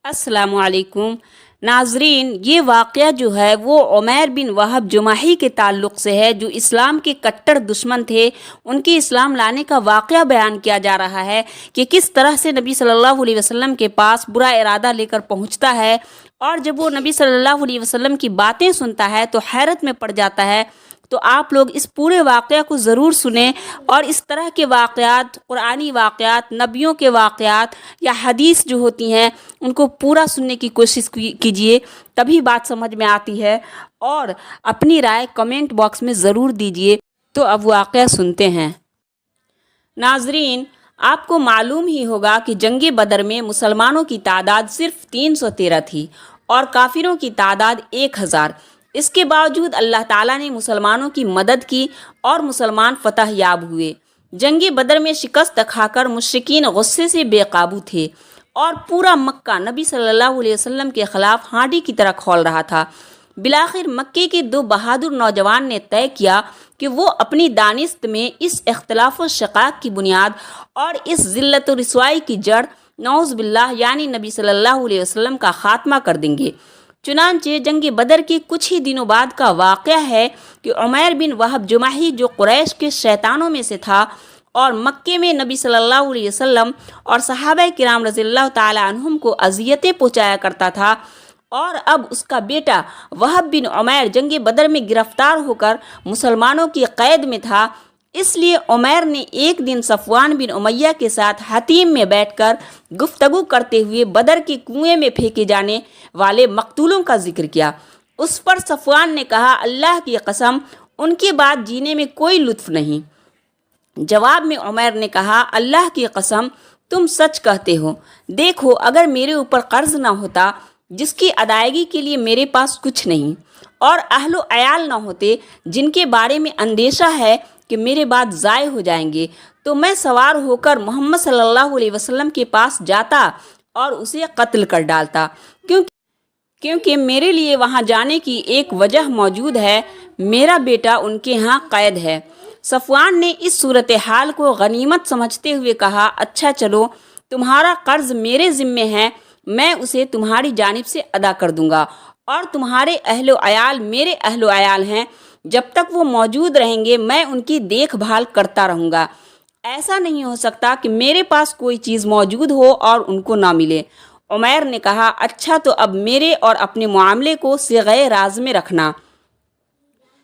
अस्सलाम वालेकुम नाजरीन। ये वाक़या जो है वो उमैर बिन वहब जुमाही के ताल्लुक़ से है, जो इस्लाम के कट्टर दुश्मन थे। उनके इस्लाम लाने का वाक़या बयान किया जा रहा है कि किस तरह से नबी सल्लल्लाहु अलैहि वसल्लम के पास बुरा इरादा लेकर पहुंचता है, और जब वो नबी सल्लल्लाहु अलैहि वसल्लम की बातें सुनता है तो हैरत में पड़ जाता है। तो आप लोग इस पूरे वाक़या को ज़रूर सुनें, और इस तरह के वाक़यात, कुरानी वाक़यात, नबियों के वाक़यात या हदीस जो होती हैं उनको पूरा सुनने की कोशिश कीजिए, तभी बात समझ में आती है। और अपनी राय कमेंट बॉक्स में ज़रूर दीजिए। तो अब वाक़या सुनते हैं। नाजरीन, आपको मालूम ही होगा कि जंग बदर में मुसलमानों की तादाद सिर्फ 313 थी और काफिरों की तादाद 1000। इसके बावजूद अल्लाह ताला ने मुसलमानों की मदद की और मुसलमान फतह याब हुए। जंग बदर में शिकस्त खाकर मुश्रिकीन गुस्से से बेकाबू थे और पूरा मक्का नबी सल्लल्लाहु अलैहि वसल्लम के खिलाफ हांडी की तरह खौल रहा था। बिलाखिर मक्के के दो बहादुर नौजवान ने तय किया कि वो अपनी दानिस्त में इस इख्तिलाफ व शिकाक की बुनियाद और इस ज़िल्लत व रिसवाई की जड़ नौज़ बिल्लाह यानी नबी सल्लल्लाहु अलैहि वसल्लम का खात्मा कर देंगे। चुनांचे जंग बदर के कुछ ही दिनों बाद का वाक़या है कि उमैर बिन वहब जुमाही, जो कुरैश के शैतानों में से था और मक्के में नबी सल्लल्लाहु अलैहि वसल्लम और सहाबा किराम रज़ियल्लाहु ताला अन्हुम को अज़ियतें पहुँचाया करता था, और अब उसका बेटा वहब बिन उमैर जंग बदर में गिरफ्तार होकर मुसलमानों की कैद में था। इसलिए उमैर ने एक दिन सफ़वान बिन उमैया के साथ हतीम में बैठकर गुफ्तगू करते हुए बदर के कुएं में फेंके जाने वाले मकतूलों का जिक्र किया। उस पर सफ़वान ने कहा, अल्लाह की कसम, उनके बाद जीने में कोई लुत्फ नहीं। जवाब में उमैर ने कहा, अल्लाह की कसम, तुम सच कहते हो। देखो, अगर मेरे ऊपर कर्ज ना होता जिसकी अदायगी के लिए मेरे पास कुछ नहीं, और अहलो अयाल ना होते जिनके बारे में अंदेशा है कि मेरे बाद ज़ाय हो जाएंगे, तो मैं सवार होकर मोहम्मद सल्लल्लाहु अलैहि वसल्लम के पास जाता और उसे कत्ल कर डालता, क्योंकि मेरे लिए वहाँ जाने की एक वजह मौजूद है। मेरा बेटा उनके यहाँ कैद है। सफ़वान ने इस सूरत हाल को गनीमत समझते हुए कहा, अच्छा चलो, तुम्हारा कर्ज मेरे ज़िम्मे है, मैं उसे तुम्हारी जानिब से अदा कर दूंगा, और तुम्हारे अहलो अयाल मेरे अहलो अयाल हैं। जब तक वो मौजूद रहेंगे मैं उनकी देखभाल करता रहूँगा। ऐसा नहीं हो सकता कि मेरे पास कोई चीज़ मौजूद हो और उनको ना मिले। उमैर ने कहा, अच्छा, तो अब मेरे और अपने मामले को सिग़े राज में रखना।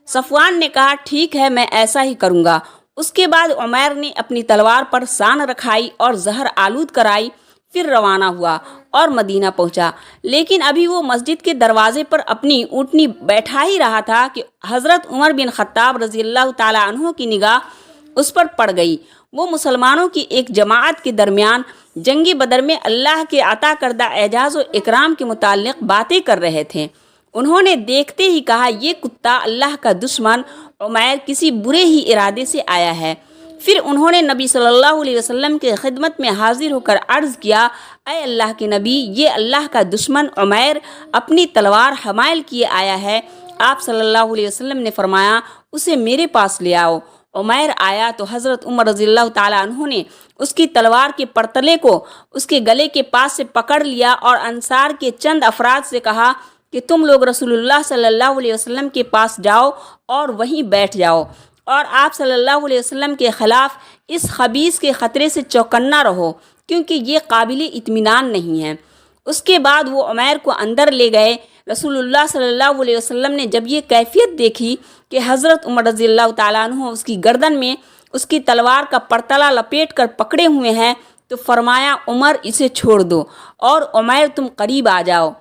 सफ़वान ने कहा, ठीक है, मैं ऐसा ही करूँगा। उसके बाद उमैर ने अपनी तलवार पर सान रखाई और जहर आलूद कराई, फिर रवाना हुआ और मदीना पहुंचा। लेकिन अभी वो मस्जिद के दरवाजे पर अपनी ऊँटनी बैठा ही रहा था कि हज़रत उमर बिन ख़त्ताब रज़ियल्लाहु ताला अन्हु की निगाह उस पर पड़ गई। वो मुसलमानों की एक जमात के दरमियान जंग बदर में अल्लाह के अता करदा एजाज़ व इकराम के मुताल्लिक़ बातें कर रहे थे। उन्होंने देखते ही कहा, ये कुत्ता अल्लाह का दुश्मन उमैर किसी बुरे ही इरादे से आया है। फिर उन्होंने नबी सल्लल्लाहु अलैहि वसल्लम के खिदमत में हाजिर होकर अर्ज़ किया, ऐ अल्लाह के नबी, ये अल्लाह का दुश्मन उमैर अपनी तलवार हमायल किए आया है। आप सल्लल्लाहु अलैहि वसल्लम ने फरमाया, उसे मेरे पास ले आओ। उमैर आया तो हज़रत उमर रज़ियल्लाहु ताला अन्हु ने उसकी तलवार के परतले को उसके गले के पास से पकड़ लिया और अंसार के चंद अफराद से कहा कि तुम लोग रसूलुल्लाह सल्लल्लाहु अलैहि वसल्लम के पास जाओ और वहीं बैठ जाओ, और आप सल्लल्लाहु अलैहि वसल्लम के ख़िलाफ़ इस खबीस के ख़तरे से चौकन्ना रहो, क्योंकि ये काबिल इत्मीनान नहीं है। उसके बाद वो उमैर को अंदर ले गए। रसूलुल्लाह सल्लल्लाहु अलैहि वसल्लम ने जब ये कैफियत देखी कि हज़रत उमर रज़ियल्लाहु ताला अन्हु उसकी गर्दन में उसकी तलवार का परतला लपेट कर पकड़े हुए हैं, तो फरमाया, उमर, इसे छोड़ दो और उमैर, तुम करीब आ जाओ।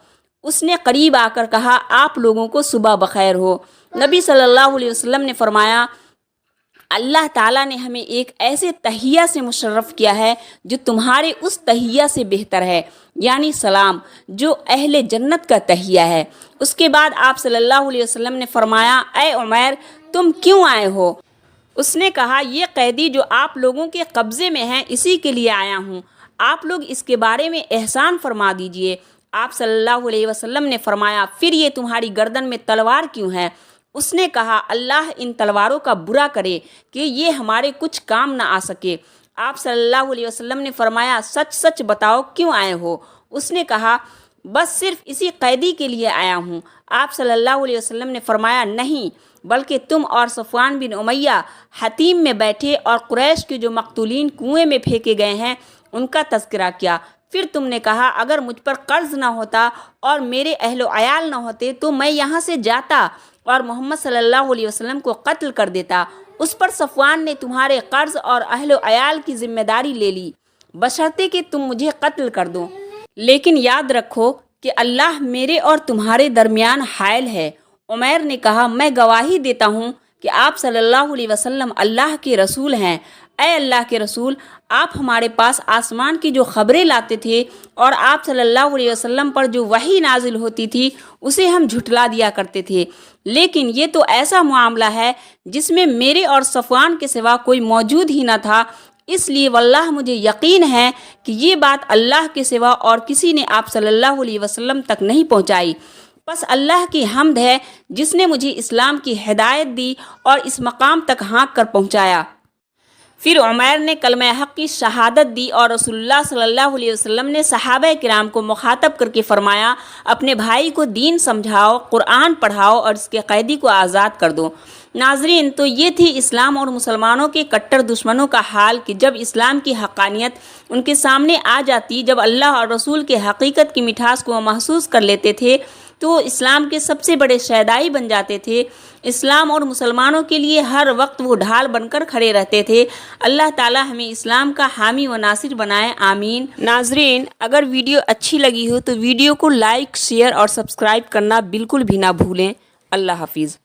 उसने करीब आकर कहा, आप लोगों को सुबह बखैर हो। नबी सल्लल्लाहु अलैहि वसल्लम ने फरमाया, अल्लाह ताला ने हमें एक ऐसे तहिया से मुशर्रफ किया है जो तुम्हारे उस तहिया से बेहतर है, यानी सलाम, जो अहले जन्नत का तहिया है। उसके बाद आप सल्लल्लाहु अलैहि वसल्लम ने फरमाया, ऐ उमैर, तुम क्यों आए हो? उसने कहा, ये कैदी जो आप लोगों के कब्ज़े में है, इसी के लिए आया हूँ। आप लोग इसके बारे में एहसान फरमा दीजिए। आप सल्लल्लाहु अलैहि वसल्लम ने फरमाया, फिर ये तुम्हारी गर्दन में तलवार क्यों है? उसने कहा, अल्लाह इन तलवारों का बुरा करे कि ये हमारे कुछ काम ना आ सके। आप सल्लल्लाहु अलैहि वसल्लम ने फरमाया, सच सच बताओ, क्यों आए हो? उसने कहा, بس صرف اسی قیدی کے لیے آیا ہوں۔ آپ صلی اللہ علیہ وسلم نے فرمایا نہیں، بلکہ تم اور صفوان بن امیہ حطیم میں بیٹھے اور قریش کے جو مقتولین کنویں میں پھینکے گئے ہیں ان کا تذکرہ کیا۔ پھر تم نے کہا اگر مجھ پر قرض نہ ہوتا اور میرے اہل و عیال نہ ہوتے تو میں یہاں سے جاتا اور محمد صلی اللہ علیہ وسلم کو قتل کر دیتا۔ اس پر صفوان نے تمہارے قرض اور اہل و عیال کی ذمہ داری لے لی، بشرطے کہ تم مجھے قتل کر دو، لیکن یاد رکھو کہ اللہ میرے اور تمہارے درمیان حائل ہے۔ عمیر نے کہا میں گواہی دیتا ہوں کہ آپ صلی اللہ علیہ وسلم اللہ کے رسول ہیں۔ اے اللہ کے رسول، آپ ہمارے پاس آسمان کی جو خبریں لاتے تھے اور آپ صلی اللہ علیہ وسلم پر جو وحی نازل ہوتی تھی اسے ہم جھٹلا دیا کرتے تھے، لیکن یہ تو ایسا معاملہ ہے جس میں میرے اور صفوان کے سوا کوئی موجود ہی نہ تھا، اس لیے واللہ مجھے یقین ہے کہ یہ بات اللہ کے سوا اور کسی نے آپ صلی اللہ علیہ وسلم تک نہیں پہنچائی۔ بس اللہ کی حمد ہے جس نے مجھے اسلام کی ہدایت دی اور اس مقام تک ہانک کر پہنچایا۔ پھر عمیر نے کلمہ حق کی شہادت دی اور رسول اللہ صلی اللہ علیہ وسلم نے صحابہ کرام کو مخاطب کر کے فرمایا اپنے بھائی کو دین سمجھاؤ، قرآن پڑھاؤ اور اس کے قیدی کو آزاد کر دو۔ ناظرین، تو یہ تھی اسلام اور مسلمانوں کے کٹر دشمنوں کا حال کہ جب اسلام کی حقانیت ان کے سامنے آ جاتی، جب اللہ اور رسول کے حقیقت کی مٹھاس کو وہ محسوس کر لیتے تھے تو اسلام کے سب سے بڑے شیدائی بن جاتے تھے۔ اسلام اور مسلمانوں کے لیے ہر وقت وہ ڈھال بن کر کھڑے رہتے تھے۔ اللہ تعالی ہمیں اسلام کا حامی و ناصر بنائے، آمین۔ ناظرین، اگر ویڈیو اچھی لگی ہو تو ویڈیو کو لائک، شیئر اور سبسکرائب کرنا بالکل بھی نہ بھولیں۔ اللہ حافظ۔